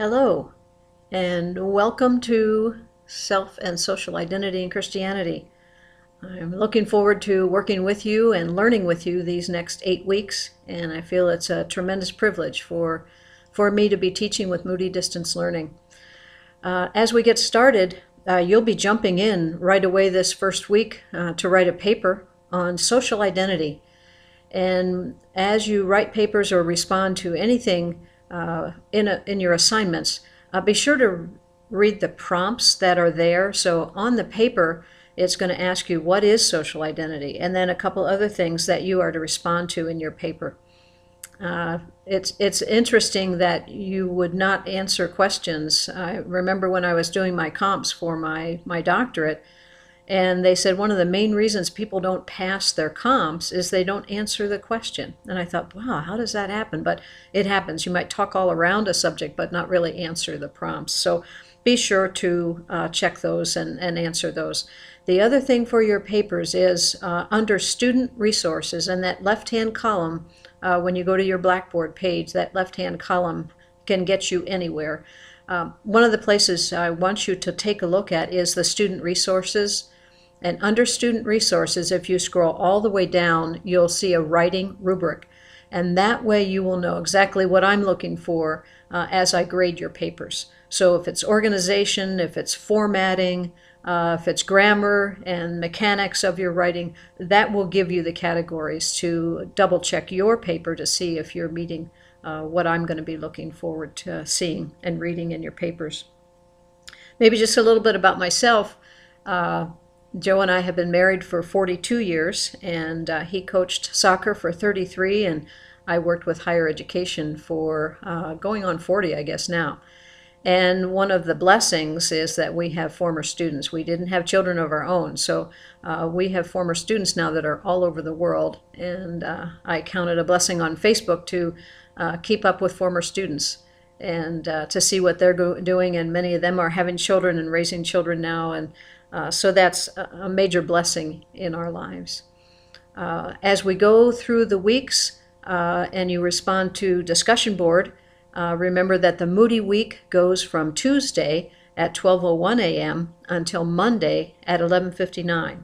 Hello, and welcome to Self and Social Identity in Christianity. I'm looking forward to working with you and learning with you these next 8 weeks, and I feel it's a tremendous privilege for me to be teaching with Moody Distance Learning. As we get started, you'll be jumping in right away this first week to write a paper on social identity. And as you write papers or respond to anything in your assignments, be sure to read the prompts that are there. So on the paper, it's going to ask you what is social identity, and then a couple other things that you are to respond to in your paper. It's interesting that you would not answer questions. I remember when I was doing my comps for my doctorate, and they said one of the main reasons people don't pass their comps is they don't answer the question. And I thought, wow, how does that happen? But it happens. You might talk all around a subject, but not really answer the prompts. So be sure to check those and answer those. The other thing for your papers is under student resources, and that left-hand column, when you go to your Blackboard page, that left-hand column can get you anywhere. One of the places I want you to take a look at is the student resources. And under student resources, if you scroll all the way down, you'll see a writing rubric. And that way you will know exactly what I'm looking for as I grade your papers. So if it's organization, if it's formatting, if it's grammar and mechanics of your writing, that will give you the categories to double check your paper to see if you're meeting what I'm going to be looking forward to seeing and reading in your papers. Maybe just a little bit about myself. Joe and I have been married for 42 years, and he coached soccer for 33, and I worked with higher education for going on 40, I guess now. And one of the blessings is that we have former students. We didn't have children of our own, so we have former students now that are all over the world. And I count it a blessing on Facebook to keep up with former students and to see what they're doing. And many of them are having children and raising children now. And so that's a major blessing in our lives. As we go through the weeks and you respond to discussion board, remember that the Moody Week goes from Tuesday at 12:01 a.m. until Monday at 11:59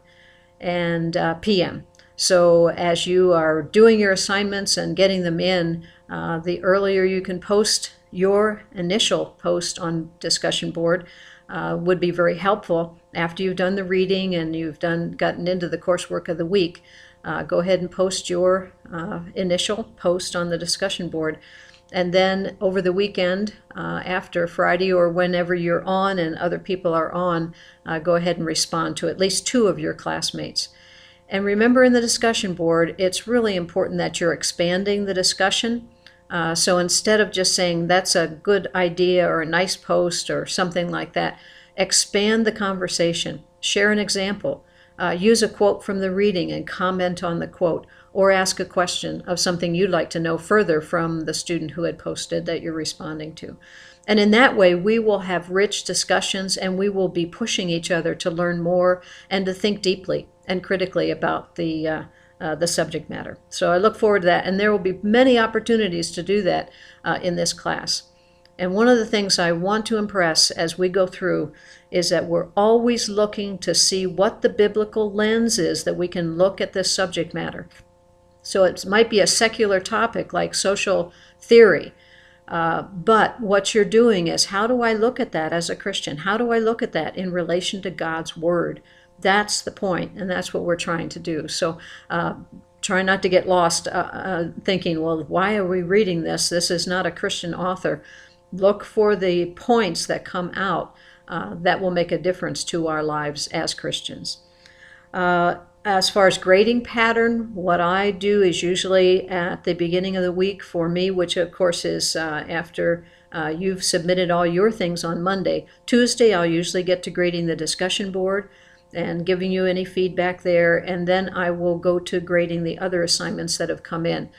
p.m. So as you are doing your assignments and getting them in, the earlier you can post your initial post on discussion board would be very helpful. After you've done the reading and you've gotten into the coursework of the week, go ahead and post your initial post on the discussion board. And then over the weekend, after Friday or whenever you're on and other people are on, go ahead and respond to at least 2 of your classmates. And remember, in the discussion board, it's really important that you're expanding the discussion. So instead of just saying that's a good idea or a nice post or something like that, expand the conversation. Share an example. Use a quote from the reading and comment on the quote, or ask a question of something you'd like to know further from the student who had posted that you're responding to. And in that way, we will have rich discussions, and we will be pushing each other to learn more and to think deeply and critically about the subject matter. So I look forward to that, and there will be many opportunities to do that in this class. And one of the things I want to impress as we go through is that we're always looking to see what the biblical lens is that we can look at this subject matter. So it might be a secular topic like social theory, but what you're doing is, how do I look at that as a Christian? How do I look at that in relation to God's Word? That's the point, and that's what we're trying to do. So try not to get lost thinking, well, why are we reading this? This is not a Christian author. Look for the points that come out that will make a difference to our lives as Christians. As far as grading pattern, what I do is usually at the beginning of the week for me, which of course is after you've submitted all your things on Monday. Tuesday, I'll usually get to grading the discussion board and giving you any feedback there, and then I will go to grading the other assignments that have come in.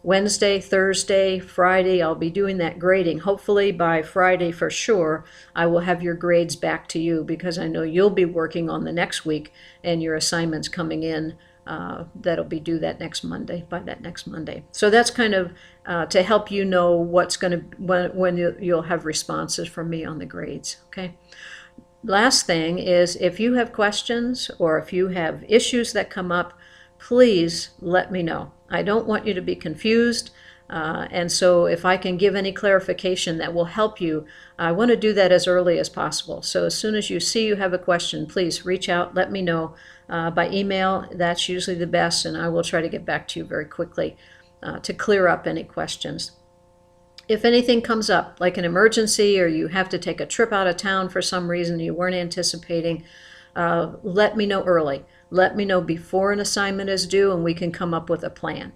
Wednesday, Thursday, Friday, I'll be doing that grading. Hopefully by Friday for sure, I will have your grades back to you, because I know you'll be working on the next week and your assignments coming in that'll be due that next Monday, by that next Monday. So that's kind of to help you know what's going to, when you'll have responses from me on the grades, okay? Last thing is, if you have questions or if you have issues that come up, please let me know. I don't want you to be confused. And so if I can give any clarification that will help you, I want to do that as early as possible. So as soon as you see you have a question, please reach out, let me know by email. That's usually the best, and I will try to get back to you very quickly to clear up any questions. If anything comes up, like an emergency or you have to take a trip out of town for some reason you weren't anticipating, let me know early. Let me know before an assignment is due, and we can come up with a plan.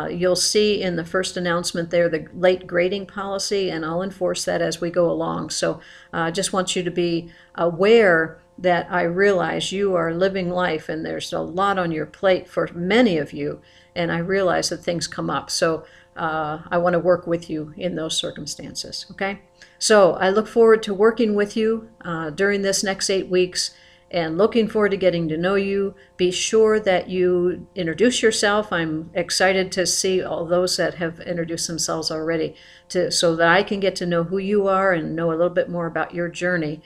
You'll see in the first announcement there the late grading policy, and I'll enforce that as we go along. So I just want you to be aware that I realize you are living life and there's a lot on your plate for many of you, and I realize that things come up. So I want to work with you in those circumstances, okay? So I look forward to working with you during this next 8 weeks, and looking forward to getting to know you. Be sure that you introduce yourself. I'm excited to see all those that have introduced themselves already, so that I can get to know who you are and know a little bit more about your journey.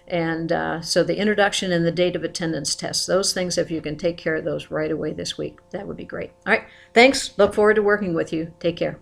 And so the introduction and the date of attendance test, those things, if you can take care of those right away this week, that would be great. All right, thanks. Look forward to working with you. Take care.